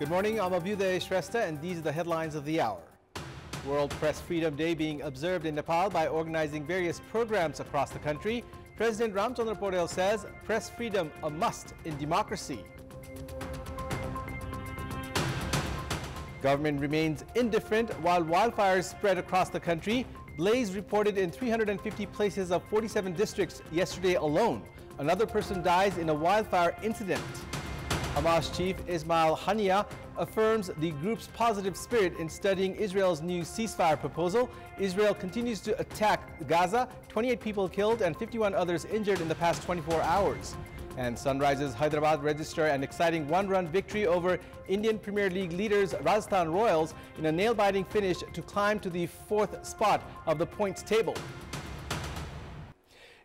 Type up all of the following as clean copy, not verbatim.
Good morning, I'm Abheudaya Shrestha, and these are the headlines of the hour. World Press Freedom Day being observed in Nepal by organizing various programs across the country. President Ramchandra Paudel says press freedom a must in democracy. Government remains indifferent while wildfires spread across the country. Blaze reported in 350 places of 47 districts yesterday alone. Another person dies in a wildfire incident. Hamas chief Ismail Haniyeh affirms the group's positive spirit in studying Israel's new ceasefire proposal. Israel continues to attack Gaza, 28 people killed and 51 others injured in the past 24 hours. And Sunrisers Hyderabad register an exciting one-run victory over Indian Premier League leaders Rajasthan Royals in a nail-biting finish to climb to the 4th spot of the points table.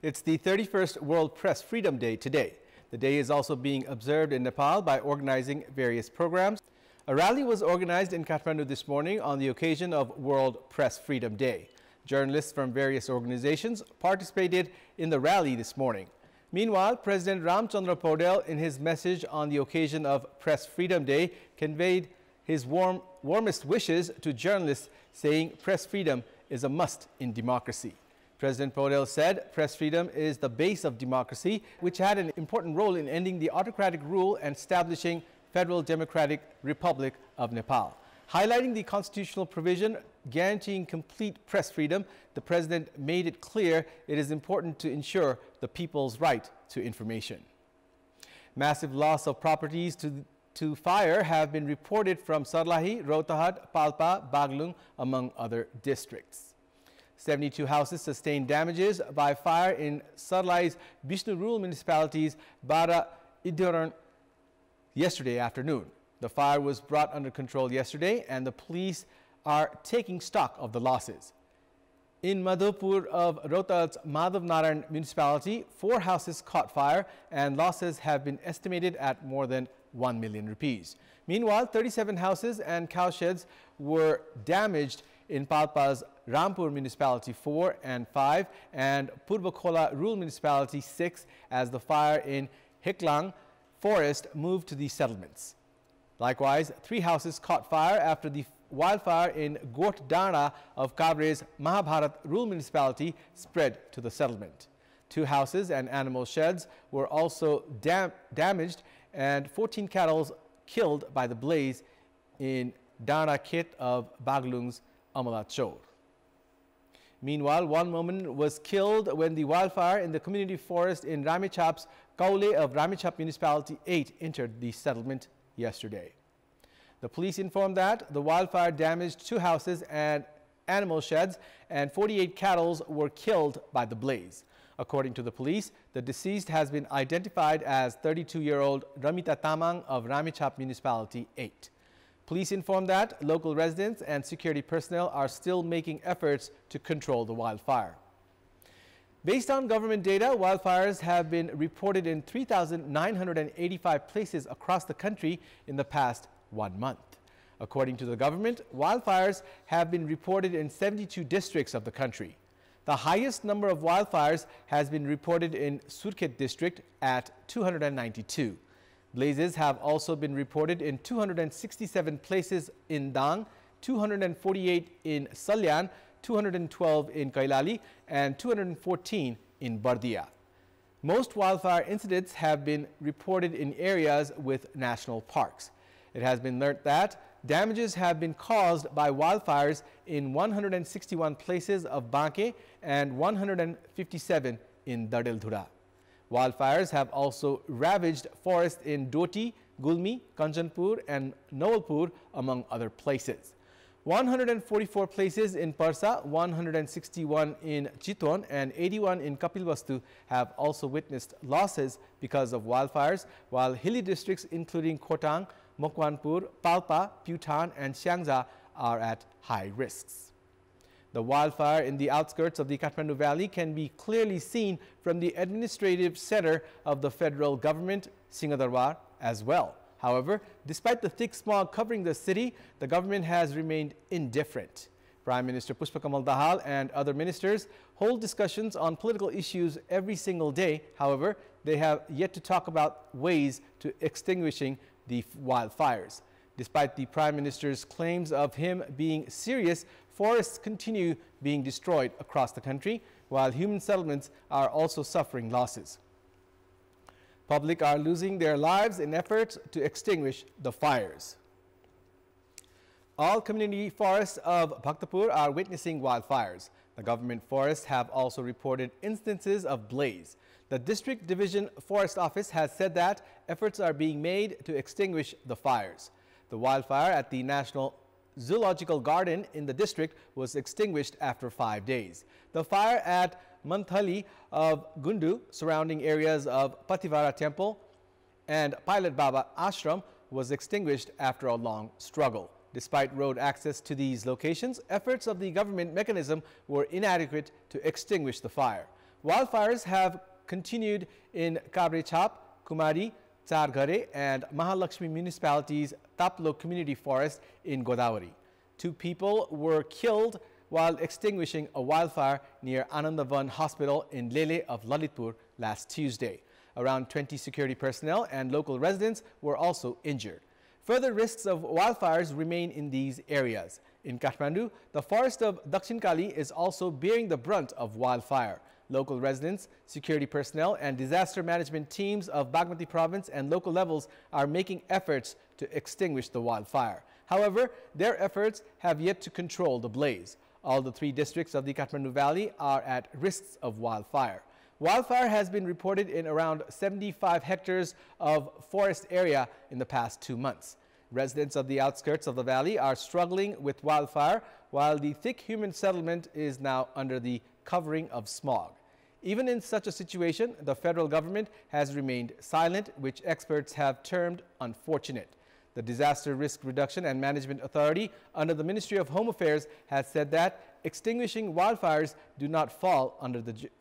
It's the 31st World Press Freedom Day today. The day is also being observed in Nepal by organizing various programs. A rally was organized in Kathmandu this morning on the occasion of World Press Freedom Day. Journalists from various organizations participated in the rally this morning. Meanwhile, President Ramchandra Paudel, in his message on the occasion of Press Freedom Day, conveyed his warmest wishes to journalists, saying press freedom is a must in democracy. President Paudel said press freedom is the base of democracy, which had an important role in ending the autocratic rule and establishing Federal Democratic Republic of Nepal. Highlighting the constitutional provision guaranteeing complete press freedom, the president made it clear it is important to ensure the people's right to information. Massive loss of properties to fire have been reported from Sarlahi, Rohtahad, Palpa, Baglung, among other districts. 72 houses sustained damages by fire in Sarlai's Bishnu Rural Municipality's Bara Idhoran yesterday afternoon. The fire was brought under control yesterday and the police are taking stock of the losses. In Madhopur of Rohtahad's Madhav Narayan Municipality, 4 houses caught fire and losses have been estimated at more than 1 million rupees. Meanwhile, 37 houses and cowsheds were damaged in Palpa's Rampur Municipality 4 and 5 and Purbakola Rural Municipality 6 as the fire in Heklang Forest moved to the settlements. Likewise, 3 houses caught fire after the wildfire in Got Dana of Kabre's Mahabharat Rural Municipality spread to the settlement. 2 houses and animal sheds were also damaged and 14 cattle killed by the blaze in Dana Khet of Baglung's Amala Chor. Meanwhile, 1 woman was killed when the wildfire in the community forest in Ramechhap's Kaule of Ramechhap Municipality 8 entered the settlement yesterday. The police informed that the wildfire damaged 2 houses and animal sheds and 48 cattle were killed by the blaze. According to the police, the deceased has been identified as 32-year-old Ramita Tamang of Ramechhap Municipality 8. Police informed that local residents and security personnel are still making efforts to control the wildfire. Based on government data, wildfires have been reported in 3,985 places across the country in the past 1 month. According to the government, wildfires have been reported in 72 districts of the country. The highest number of wildfires has been reported in Surkhet district at 292. Blazes have also been reported in 267 places in Dang, 248 in Salyan, 212 in Kailali, and 214 in Bardia. Most wildfire incidents have been reported in areas with national parks. It has been learnt that damages have been caused by wildfires in 161 places of Banke and 157 in Dadeldhura. Wildfires have also ravaged forests in Doti, Gulmi, Kanchanpur and Nawalpur, among other places. 144 places in Parsa, 161 in Chiton and 81 in Kapilvastu have also witnessed losses because of wildfires, while hilly districts including Khotang, Mokwanpur, Palpa, Putan and Siangza are at high risks. The wildfire in the outskirts of the Kathmandu Valley can be clearly seen from the administrative center of the federal government, Singhadarbar, as well. However, despite the thick smog covering the city, the government has remained indifferent. Prime Minister Pushpakamal Dahal and other ministers hold discussions on political issues every single day. However, they have yet to talk about ways to extinguishing the wildfires. Despite the Prime Minister's claims of him being serious, forests continue being destroyed across the country, while human settlements are also suffering losses. Public are losing their lives in efforts to extinguish the fires. All community forests of Bhaktapur are witnessing wildfires. The government forests have also reported instances of blaze. The District Division Forest Office has said that efforts are being made to extinguish the fires. The wildfire at the National Zoological Garden in the district was extinguished after 5 days. The fire at Manthali of Gundu, surrounding areas of Pativara Temple and Pilot Baba Ashram, was extinguished after a long struggle. Despite road access to these locations, efforts of the government mechanism were inadequate to extinguish the fire. Wildfires have continued in Kabrechap, Kumari, Charghare and Mahalakshmi municipalities' Taplo community forest in Godavari. 2 people were killed while extinguishing a wildfire near Anandavan Hospital in Lele of Lalitpur last Tuesday. Around 20 security personnel and local residents were also injured. Further risks of wildfires remain in these areas. In Kathmandu, the forest of Dakshin Kali is also bearing the brunt of wildfire. Local residents, security personnel and disaster management teams of Bagmati province and local levels are making efforts to extinguish the wildfire. However, their efforts have yet to control the blaze. All the 3 districts of the Kathmandu Valley are at risks of wildfire. Wildfire has been reported in around 75 hectares of forest area in the past 2 months. Residents of the outskirts of the valley are struggling with wildfire, while the thick human settlement is now under the covering of smog. Even in such a situation, the federal government has remained silent, which experts have termed unfortunate. The Disaster Risk Reduction and Management Authority under the Ministry of Home Affairs has said that extinguishing wildfires do not fall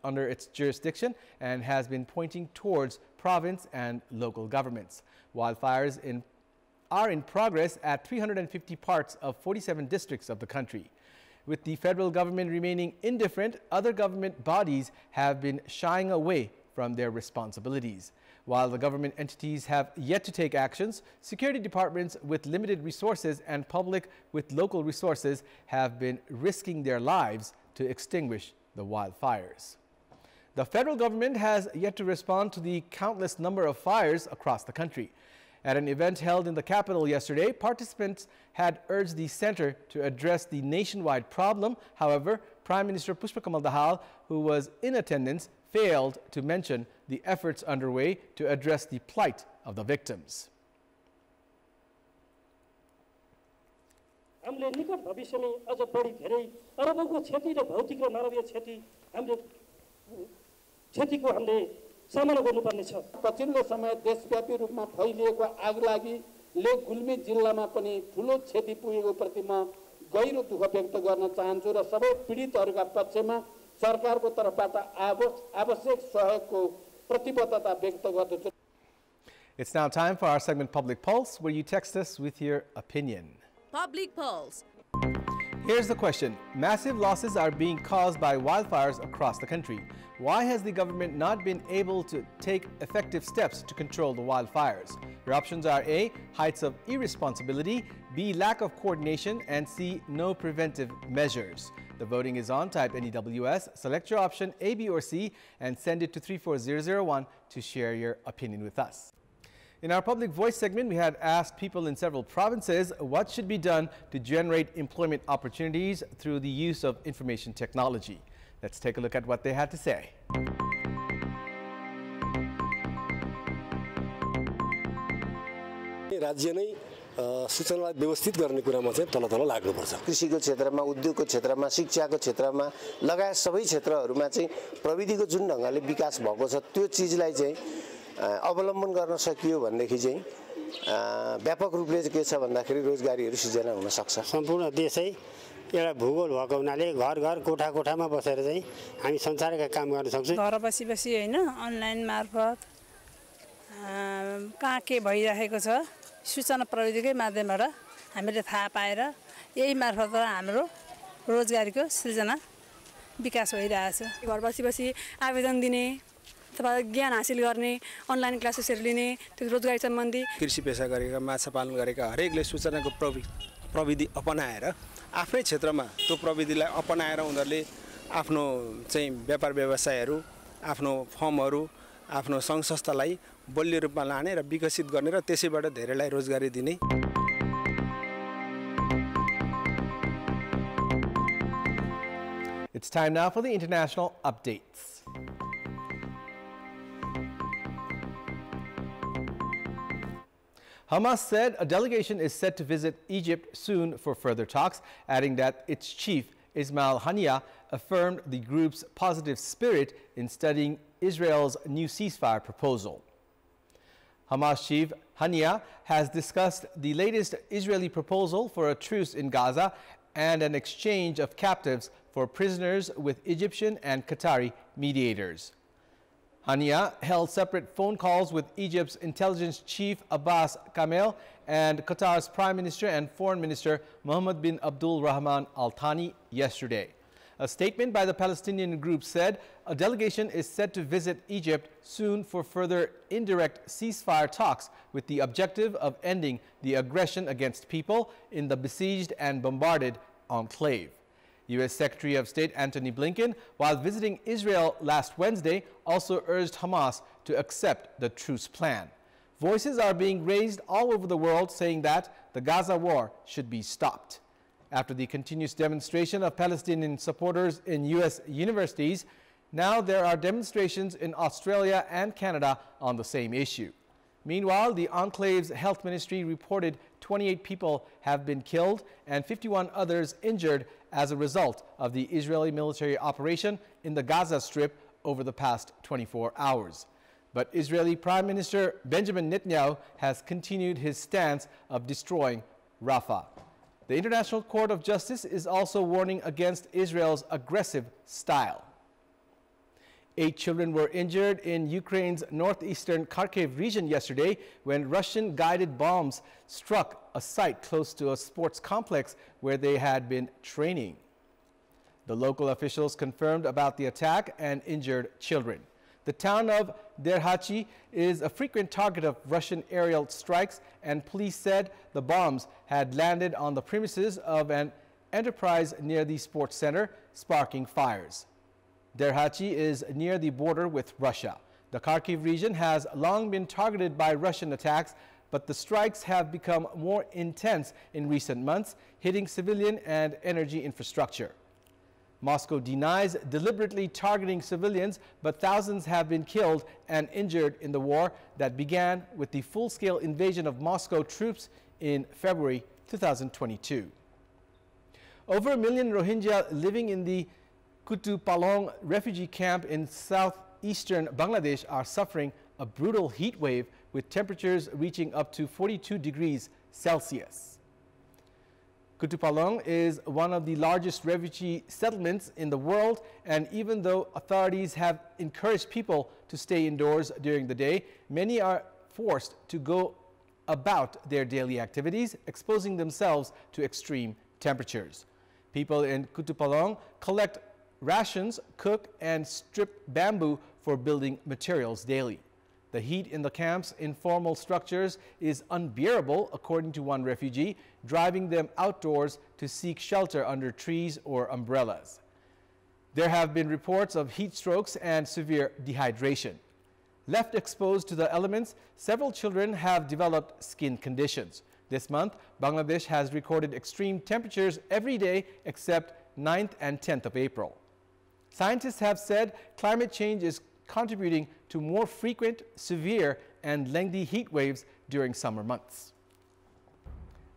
under its jurisdiction and has been pointing towards province and local governments. Wildfires are in progress at 350 parts of 47 districts of the country. With the federal government remaining indifferent, other government bodies have been shying away from their responsibilities. While the government entities have yet to take actions, security departments with limited resources and public with local resources have been risking their lives to extinguish the wildfires. The federal government has yet to respond to the countless number of fires across the country. At an event held in the capital yesterday, participants had urged the center to address the nationwide problem. However, Prime Minister Pushpakamal Dahal, who was in attendance, failed to mention the efforts underway to address the plight of the victims. हामीले निकट भविष्यमा अझ बढी धेरै अरबौंको क्षति र भौतिक र मानवीय क्षति हामीले क्षतिको हामीले सामना गर्नुपर्ने छ। पछिल्लो समय देशव्यापी रूपमा फैलिएको आगलागीले गुल्मी जिल्लामा पनि ठूलो क्षति पुगेको प्रति म गहिरो दुःख व्यक्त गर्न चाहन्छु र सबै पीडितहरूका पक्षमा सरकारको तर्फबाट आवश्यक सहयोगको प्रतिबद्धता व्यक्त गर्दछु। It's now time for our segment Public Pulse, where you text us with your opinion. Public Pulse. Here's the question. Massive losses are being caused by wildfires across the country. Why has the government not been able to take effective steps to control the wildfires? Your options are A, heights of irresponsibility, B, lack of coordination, and C, no preventive measures. The voting is on. Type NEWS, select your option A, B, or C, and send it to 34001 to share your opinion with us. In our Public Voice segment, we had asked people in several provinces what should be done to generate employment opportunities through the use of information technology. Let's take a look at what they had to say. राज्य नै सूचनालाई व्यवस्थित गर्ने कुरामा चाहिँ तल लाग्नुपर्छ। कृषिको क्षेत्रमा, उद्योगको क्षेत्रमा, शिक्षाको क्षेत्रमा लगायत सबै क्षेत्रहरूमा चाहिँ प्रविधिको जुन ढंगले विकास भएको छ त्यो चीजलाई चाहिँ अवलम्बन गर्न सकियो भनेदेखि चाहिँ व्यापक रूपले के छ भन्दाखेरि रोजगारीहरू सृजना हुन सक्छ। सम्पूर्ण देशै एउटा भूगोल भएको हुनाले घर घर कोठा कोठामा बसेर चाहिँ हामी संसारका काम गर्न सक्छौं। घर बसी हैन अनलाइन मार्फत कहाँ के भइरहेको छ सूचना प्रविधिकै माध्यमबाट हामीले थाहा पाएर यही मार्फत हाम्रो रोजगारीको सृजना विकास भइरहेछ। घर बसी आवेदन दिने अथवा ज्ञान हासिल गर्ने अनलाइन क्लासेसहरू लिने त्यो रोजगारी सम्बन्धी कृषि पेशा गरेका माछा पालन गरेका हरेकले सूचनाको प्रविधि अपनाएर आफ्नै क्षेत्रमा त्यो प्रविधिलाई अपनाएर उनीहरूले आफ्नो चाहिँ व्यापार व्यवसायहरू आफ्नो फर्महरू आफ्नो सङ्घ संस्थालाई बलियो रूपमा लाने र विकसित गर्ने र त्यसैबाट धेरैलाई रोजगारी दिने। It's time now for the international updates. Hamas said a delegation is set to visit Egypt soon for further talks, adding that its chief, Ismail Haniyeh, affirmed the group's positive spirit in studying Israel's new ceasefire proposal. Hamas chief Haniyeh has discussed the latest Israeli proposal for a truce in Gaza and an exchange of captives for prisoners with Egyptian and Qatari mediators. Haniyeh held separate phone calls with Egypt's intelligence chief Abbas Kamel and Qatar's Prime Minister and Foreign Minister Mohammed bin Abdul Rahman Al Thani yesterday. A statement by the Palestinian group said a delegation is set to visit Egypt soon for further indirect ceasefire talks with the objective of ending the aggression against people in the besieged and bombarded enclave. U.S. Secretary of State Antony Blinken, while visiting Israel last Wednesday, also urged Hamas to accept the truce plan. Voices are being raised all over the world saying that the Gaza war should be stopped. After the continuous demonstration of Palestinian supporters in U.S. universities, now there are demonstrations in Australia and Canada on the same issue. Meanwhile, the enclave's health ministry reported 28 people have been killed and 51 others injured as a result of the Israeli military operation in the Gaza Strip over the past 24 hours. But Israeli Prime Minister Benjamin Netanyahu has continued his stance of destroying Rafah. The International Court of Justice is also warning against Israel's aggressive style. 8 children were injured in Ukraine's northeastern Kharkiv region yesterday when Russian-guided bombs struck a site close to a sports complex where they had been training. The local officials confirmed about the attack and injured children. The town of Derhachi is a frequent target of Russian aerial strikes, and police said the bombs had landed on the premises of an enterprise near the sports center, sparking fires. Derhachi is near the border with Russia. The Kharkiv region has long been targeted by Russian attacks, but the strikes have become more intense in recent months, hitting civilian and energy infrastructure. Moscow denies deliberately targeting civilians, but thousands have been killed and injured in the war that began with the full-scale invasion of Moscow troops in February 2022. Over 1 million Rohingya living in the Kutupalong refugee camp in southeastern Bangladesh are suffering a brutal heat wave with temperatures reaching up to 42 degrees Celsius. Kutupalong is one of the largest refugee settlements in the world, and even though authorities have encouraged people to stay indoors during the day, many are forced to go about their daily activities, exposing themselves to extreme temperatures. People in Kutupalong collect rations, cook, and strip bamboo for building materials daily. The heat in the camp's informal structures is unbearable, according to one refugee, driving them outdoors to seek shelter under trees or umbrellas. There have been reports of heat strokes and severe dehydration. Left exposed to the elements, several children have developed skin conditions. This month, Bangladesh has recorded extreme temperatures every day except 9th and 10th of April. Scientists have said climate change is contributing to more frequent, severe, and lengthy heat waves during summer months.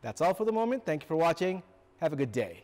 That's all for the moment. Thank you for watching. Have a good day.